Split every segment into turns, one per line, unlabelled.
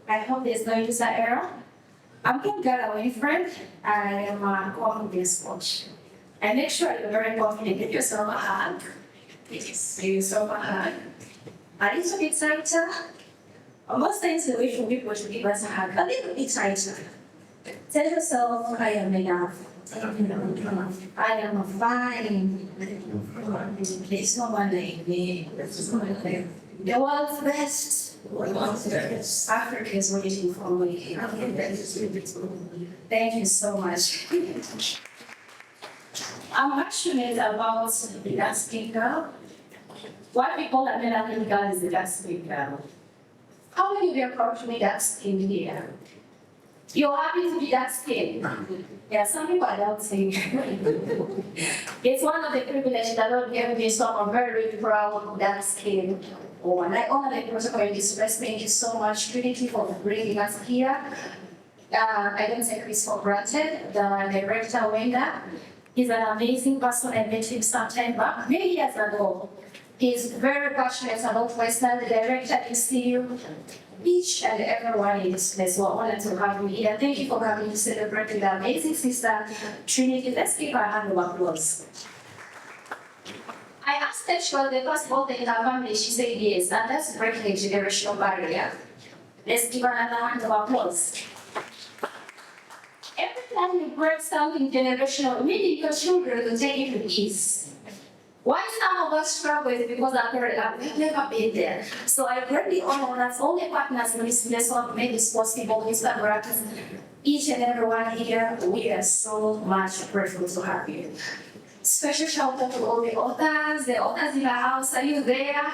I hope there's no user error. I'm called Gala Winfred. I am a confidence coach. And make sure you're very confident. Give yourself a hug. Please give yourself a hug. A little bit tighter. Most times we wait for people to give us a hug. A little bit tighter. Tell yourself, I am enough. I am fine. There's no one like me. The world's best. Africa is waiting for me. Thank you so much. I'm passionate about the dark skin girl. What we call a melanin girl is the dark skin girl. How many of you approach me dark skin here? You're happy to be dark skin. Yeah, some people are doubting. It's one of the privileges that God gave me, so I'm very proud dark skin. Oh, and I honor the protocol in this place. Thank you so much, Trinity, for bringing us here. I don't take this for granted. The director, Wenda, is an amazing person. I met him sometime back, many years ago. He's very passionate about West Nile. The director is still each and everyone in this place. We're honored to have you here. Thank you for coming to celebrate with our amazing sister, Trinity. Let's give her a hand of applause. I asked her, she was the first birthday in her family. She said yes, and that's breaking a generational barrier. Let's give her another hand of applause. Every time you break something generational, maybe your children will take it with ease. Why some of us struggle is because we've never been there. So I greatly honor that all the partners in this place who have made this possible, Mr. Brackets, each and everyone here, we are so much grateful to have you. Special shout out to all the authors in the house, are you there?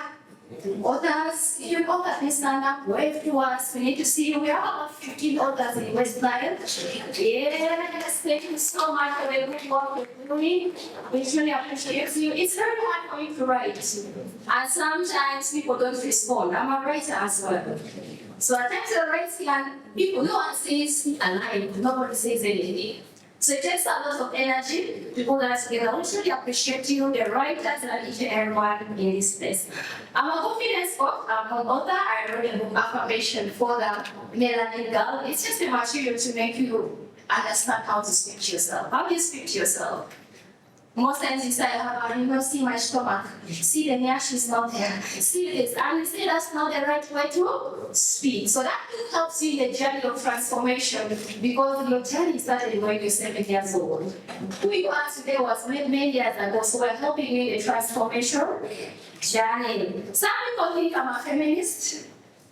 Authors, if you author, please stand up, wave to us. We need to see you. We have about 15 authors in West Nile. Yes, thank you so much for the good work you're doing. We truly appreciate you. It's very hard for you to write. And sometimes people don't respond. I'm a writer as well. So at times you're writing and people, no one says a line, nobody says anything. So it takes a lot of energy to put that together. We truly appreciate you, the writers, and each and everyone in this place. I'm a confidence coach, I'm an author. I wrote a book, Affirmation for the Melanin Girl. It's just a material to make you understand how to speak to yourself. How do you speak to yourself? Most times you say, see my stomach, see the nyash is not there, see this, and you say that's not the right way to speak. So that helps you in the journey of transformation because your journey started when you're 7 years old. Who you are today was many years ago, so we're helping you in the transformation journey. Some people think I'm a feminist.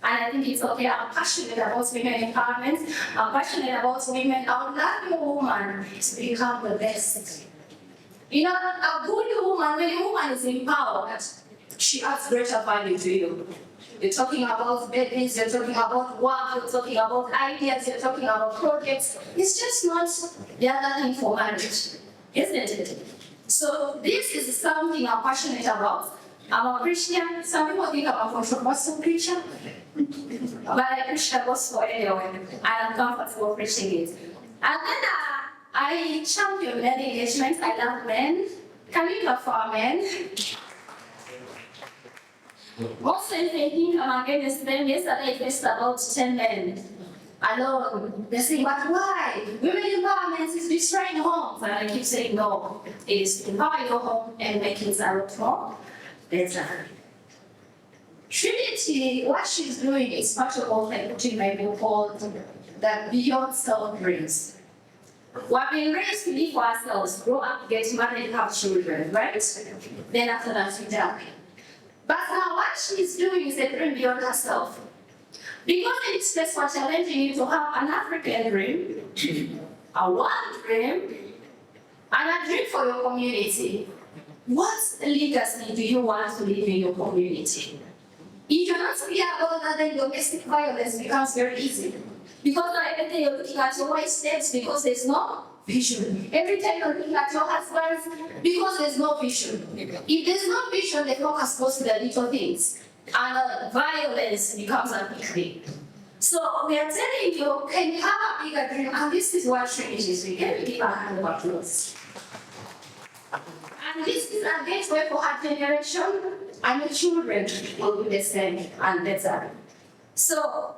And I think it's okay. I'm passionate about women empowerment. I'm passionate about women. I would love your woman to become the best. You know, a good woman, when a woman is empowered, she adds greater value to you. You're talking about babies, you're talking about work, you're talking about ideas, you're talking about projects. It's just not the other thing for marriage, isn't it? So this is something I'm passionate about. I'm a Christian. Some people think I'm a controversial preacher, but I preach the gospel anyway, and I'm comfortable preaching it. And then I champion men engagement. I love men. Can we clap for our men? Most times they think I'm against them. Yesterday I faced about 10 men alone. They say, but why? Women empowerment is destroying homes. And I keep saying, no, it is to empower your home and make things a lot more better. Trinity, what she's doing is much of all like putting my book called the Beyond Self Dreams. We've been raised to live for ourselves, grow up, get married, have children, right? Then after that, we die. But now what she's doing is a dream beyond herself. Because in this place, we're challenging you to have an African dream, a world dream, and a dream for your community. What legacy do you want to leave in your community? If you're not clear about that, then domestic violence becomes very easy. Because every day you're looking at your wife's steps because there's no vision. Every time you're looking at your husband's because there's no vision. If there's no vision, the focus goes to the little things. And violence becomes a big thing. So we are telling you, can you have a bigger dream? And this is what Trinity is doing. Can we give a hand of applause? And this is a gateway for our generation, and the children will do the same and better. So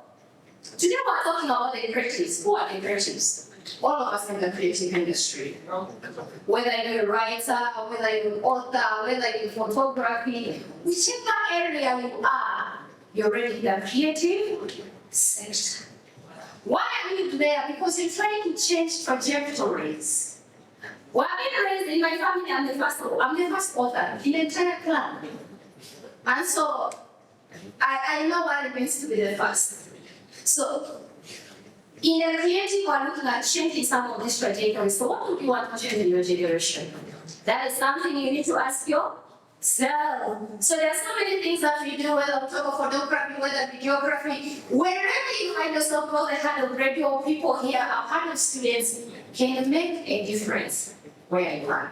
Today we're talking about the creatives. Who are the creatives? All of us in the creative industry. Whether you're a writer, whether you're an author, whether you're photography, whichever area you are, you're already in the creative sector. Why are you there? Because you're trying to change trajectories. Well, I've been raised in my family, I'm the first author in the entire clan. And so, I know what it means to be the first. So, in the creative, we're looking at changing some of these trajectories. So, what would you want to change in your generation? That is something you need to ask yourself. So, there are so many things that we do, whether we talk of photography, whether videography, wherever you find yourself, both the kind of radio people here, our kind of students, can make a difference where you are.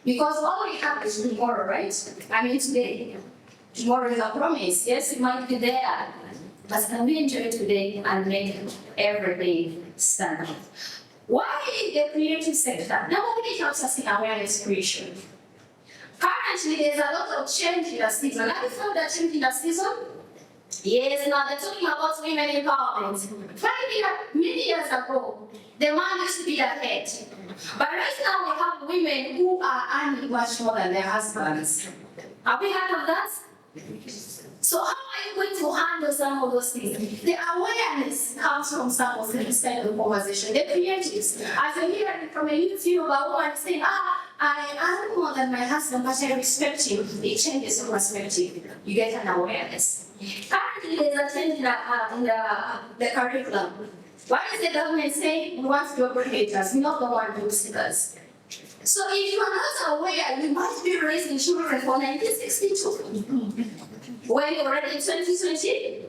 Because all we have is tomorrow, right? I mean, today. Tomorrow is a promise. Yes, it might be there. But can we enjoy today and make every day stand out? Why the creative sector? Now, it helps us in awareness creation. Currently, there's a lot of change in the season. Have you felt that change in the season? Yes, now they're talking about women empowerment. Many years ago, the man used to be the head. But right now, we have women who are earning much more than their husbands. Have we heard of that? So how are you going to handle some of those things? The awareness comes from some of this kind of conversation. The creatives, as you hear from a YouTuber woman saying, I earn more than my husband, but I respect him. It changes your perspective. You get an awareness. Currently, there's a change in the curriculum. Why is the government saying we want to be creators, not the one who us? So if you are not aware, you might be raising children for 1962. When you're already in 2020,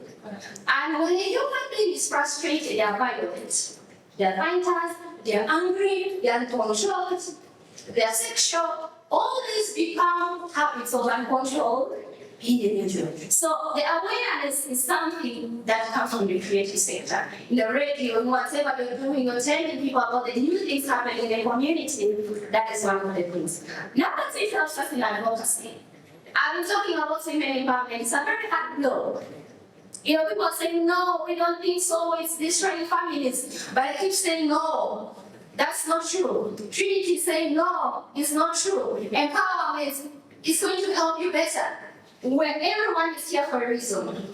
and when a human being is frustrated, they are violent. They are fighters, they are angry, they are uncontrolled, they are sexual. All these become habits of uncontrolled individuals. So the awareness is something that comes from the creative sector. In the radio, whatever you're doing, you're telling people about the new things happening in the community. That is one of the things. Now let's say helps us in advocacy. I've been talking about women empowerment. It's a very hard no. People are saying, no, we don't think so, it's destroying families. But I keep saying, no, that's not true. Trinity is saying, no, it's not true. Empowerment is going to help you better when everyone is here for a reason. And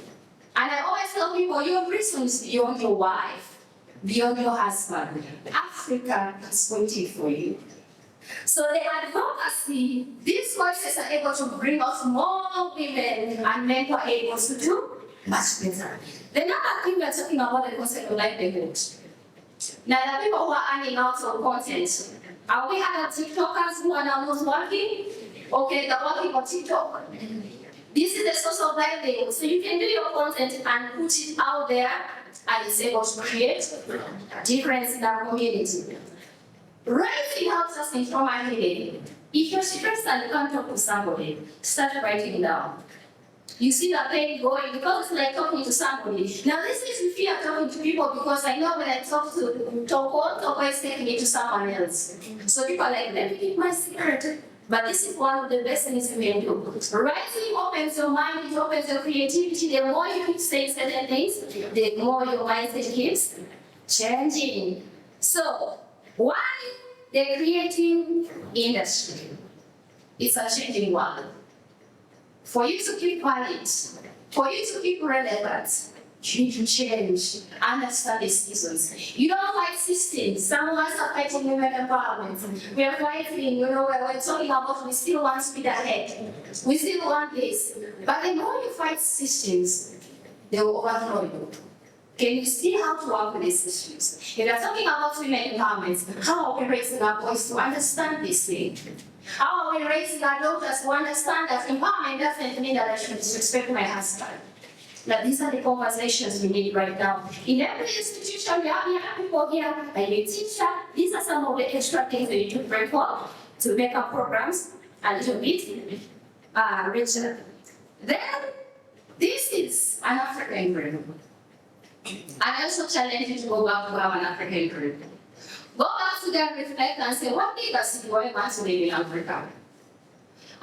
I always tell people, your reason is beyond your wife, beyond your husband. Africa is waiting for you. So the advocacy, these voices are able to bring us more women and men who are able to do much better. The other thing we're talking about the concept of livelihood. Now the people who are earning out of content, are we having TikTokers who are now not working? Okay, they're working on TikTok. This is the source of livelihood. So you can do your content and put it out there, and it's able to create a difference in our community. Writing helps us in trauma healing. If you're stressed and you can't talk to somebody, start writing down. You see the pain going because it's like talking to somebody. Now this is if you are talking to people because I know when I talk to Toko is taking it to someone else. So people are like, let me keep my secret. But this is one of the best things you can do. Writing opens your mind, it opens your creativity. The more you keep saying certain things, the more your mindset keeps changing. So, why the creative industry? It's a changing world. For you to keep valid, for you to keep relevant, you need to change, understand the seasons. You don't fight systems. Some of us are fighting women empowerment. We are fighting, we're talking about we still want to be ahead. We still want this. But the more you fight systems, they will overthrow you. Can you see how to work with these issues? If you're talking about women empowerment, how are we raising our voice to understand this thing? How are we raising our daughters to understand that empowerment doesn't mean that I should disrespect my husband? Now, these are the conversations we need right now. In every institution, we have young people here, and you teach that. These are some of the extra things that you should bring forth to make our programs a little bit richer. Then, this is an African group. I also challenge you to go back to our African group. Go back to them, reflect, and say, what legacy do I want to leave in Africa?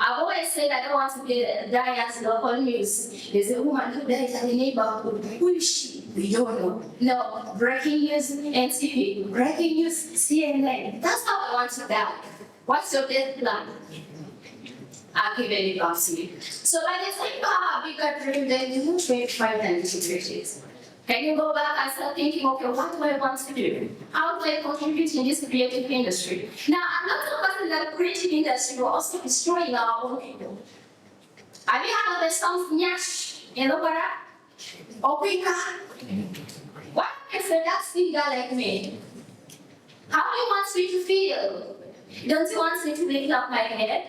I've always said I don't want to die as local news. There's a woman who died in the neighborhood. Who is she? We don't know. No, breaking news, NTV, breaking news, CNN. That's how I want to die. What's your death plan? I'll give it back to you. So by the time you have a bigger dream, then you move 25 and 30. Can you go back and start thinking, okay, what do I want to do? How do I contribute in this creative industry? Now, I'm not talking about the creative industry, we're also destroying our own people. Have you heard of the song Nyash in Opera? Oprika? What if that singer like me? How do you want me to feel? Don't you want me to lift up my head?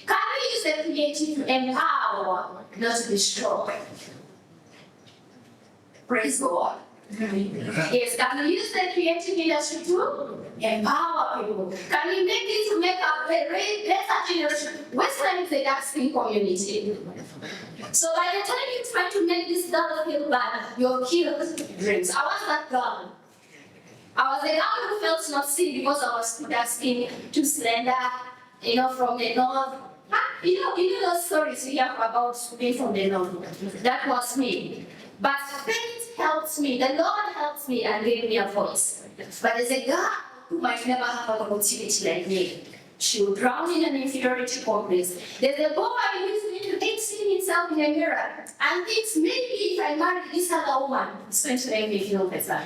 Can we use the creative to empower, not to destroy? Praise God. Yes, can we use the creative industry to empower people? Can we make it to make a very better generation? West Nile is a dark skin community. So by the time you try to make this girl feel bad, you're killed dreams. I was that girl. I was the girl who felt not seen because I was dark skin, too slender, from the north. You know those stories you hear about being from the north. That was me. But faith helps me, the Lord helps me and gave me a voice. But there's a girl who might never have an opportunity like me. She will drown in an inferiority complex. There's a boy who is going to see himself in a mirror and thinks maybe if I marry this other woman, it's going to make me feel better.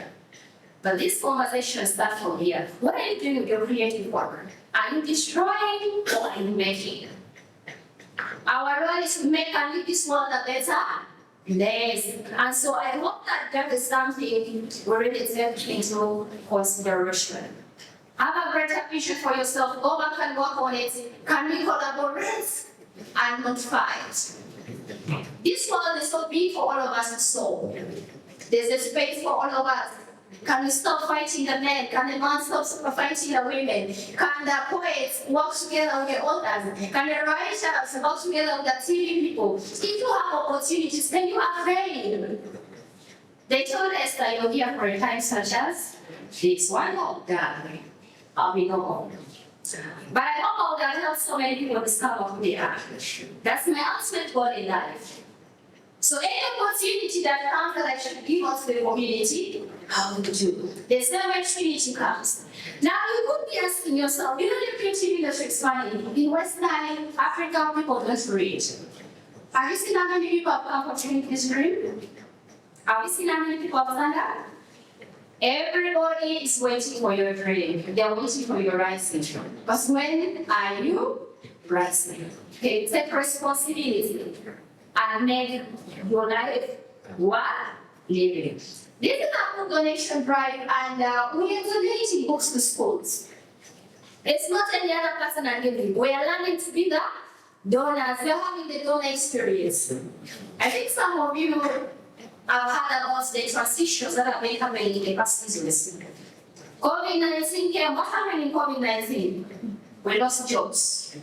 But this conversation starts from here. What are you doing with your creative work? Are you destroying or are you making? Our role is to make and leave this world a better. Yes, and so I hope that is something we really take into consideration. Have a greater vision for yourself. Go back and work on it. Can we collaborate and not fight? This world is so big for all of us to solve. There's a space for all of us. Can we stop fighting the men? Can the man stop fighting the women? Can the poets work together with the authors? Can the writers work together with the TV people? If you have opportunities, then you are afraid. They told us that you're here for a time such as this one. That I'll be no more. But I hope that helps so many people discover who they are. That's my ultimate goal in life. So any opportunity that comes that I should give us to the community, I will do. There's no way Trinity comes. Now you could be asking yourself, the creative industry is funny. In West Nile, Africa, people don't read. Have you seen how many people have come for Trinity's dream? Have you seen how many people have done that? Everybody is waiting for your dream. They're waiting for your rising. But when are you rising? Okay, take responsibility and make your life worth living. This is a book donation drive, and we are donating books to schools. It's not any other person are giving. We are learning to be the donors. We are having the donor experience. I think some of you have heard about the transitions that have been happening in the past business. COVID-19 came. What happened in COVID-19? We lost jobs.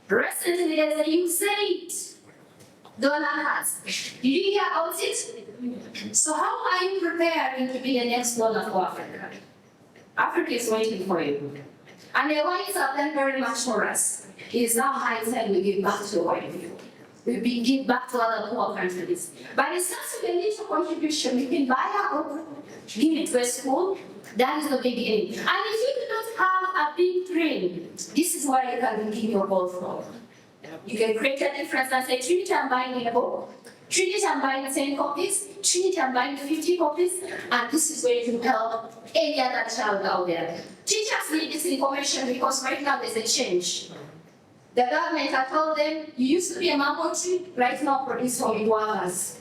Recently, there's a new state. Donor has. Did you hear about it? So how are you preparing to be the next donor for Africa? Africa is waiting for you. And the whites have done very much for us. It is now high time we give back to the white people. We give back to other poor countries. But it starts with a little contribution. You can buy a book, give it to a school. That is the beginning. And if you do not have a big dream, this is where you can give your goal from. You can create a difference and say, Trinity, I'm buying a book. Trinity, I'm buying 10 copies. Trinity, I'm buying 50 copies. And this is where you help any other child out there. Teachers need this information because right now there's a change. The government has told them, you used to be a mango tree, right now produce only guavas.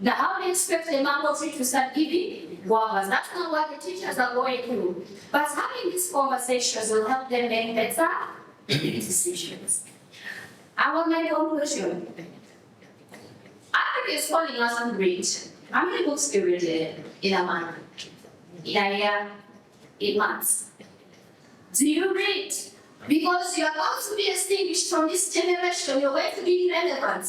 Now how do you expect the mango tree to start giving guavas? That's not what the teachers are going through. But having these conversations will help them make better decisions. I want my conclusion. Africa is calling us to read. How many books do you read in a month? In a year? In months? Do you read? Because you are about to be extinguished from this generation, you're going to be irrelevant.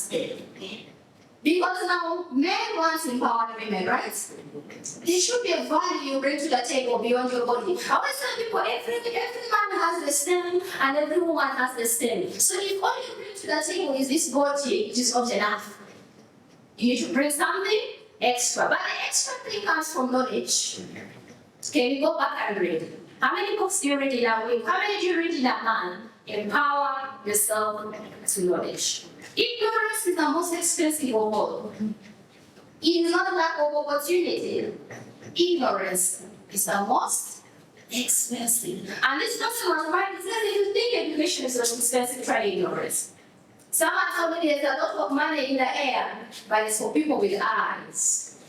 Because now men want to empower women, right? There should be a value you bring to the table beyond your body. I always tell people every man has the same and every woman has the same. So if all you bring to the table is this body, it is not enough. You need to bring something extra. But the extra thing comes from knowledge. Can you go back and read? How many books do you read in a week? How many do you read in a month? Empower yourself to knowledge. Ignorance is the most expensive of all. It is not a lack of opportunity. Ignorance is the most expensive. And this person was right. He says, if you think education is so expensive, try ignorance. Someone told me there's a lot of money in the air, but it's for people with eyes.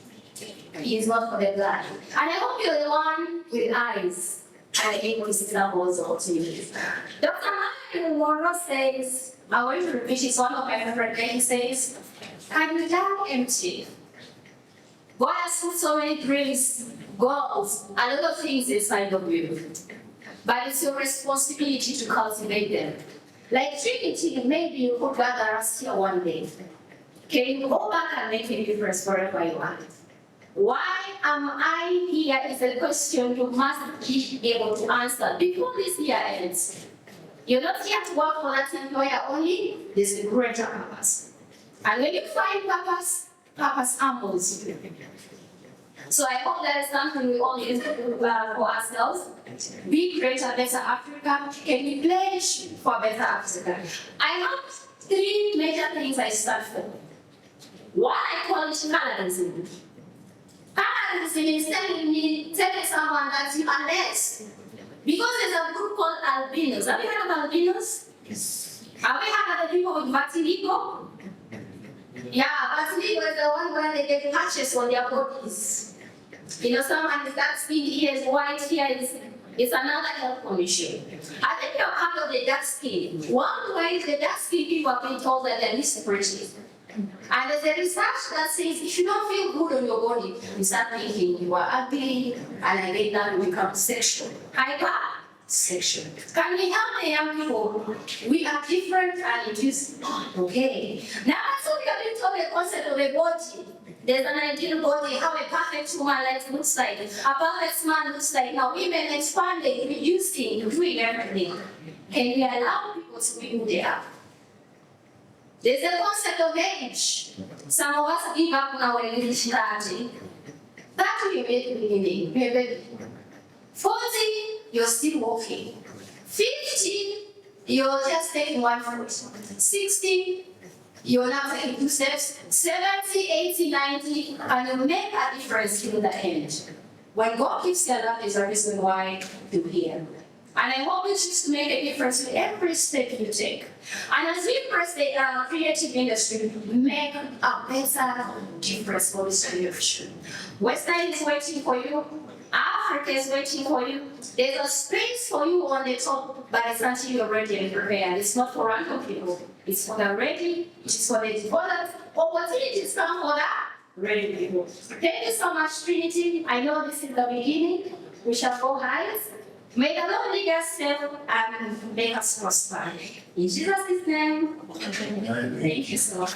It is not for the blind. And I hope you're the one with eyes. And I think this example also to you. Dr. Martin Monroe says, I want to repeat, it's one of my favorite things. He says, can you die empty? God has put so many dreams, goals, and other things inside of you. But it's your responsibility to cultivate them. Like Trinity, maybe you could gather us here one day. Can you go back and make a difference wherever you are? Why am I here is a question you must be able to answer before this year ends. You're not here to work for that employer only, there's a greater purpose. And when you find purpose, purpose humbles you. So I hope that is something we all need to do for ourselves. Be greater, better Africa. Can we pledge for better Africa? I have 3 major things I stand for. One, I call it colorism. Colorism is telling someone that you are less. Because there's a group called albinos. Have you heard of albinos? Yes. Have you heard of the people with vitiligo? Yeah, vitiligo is the one where they get patches on their bodies. You know, someone is dark skin, here is white, here is another health condition. I think you're part of the dark skin. One way the dark skin people are being told that they're misoperative. And there's a research that says if you don't feel good on your body, you start thinking you are ugly, and again that will become sexual. Hyper-sexual. Can we help the young people? We are different and it is okay. Now, so we are going to talk the concept of a body. There's an ideal body, how a perfect woman looks like, a perfect man looks like. Now, women expanding, reducing, doing everything. Can we allow people to be who they are? There's a concept of age. Some of us give up now when we reach 30. 30, you're beginning. 40, you're still walking. 50, you're just taking one foot. 60, you're now taking 2 steps. 70, 80, 90, and you make a difference in the end. When God gives you that, there's a reason why you're here. And I hope it's just to make a difference in every step you take. And as we press the creative industry, make a better difference for this generation. West Nile is waiting for you. Africa is waiting for you. There's a space for you on the top, but it's until you're ready and prepared. It's not for random people. It's for the ready. It is for the opportunities come for that ready people. Thank you so much, Trinity. I know this is the beginning. We shall go higher. May the Lord lead us well and make us prosper. In Jesus' name, thank you so much.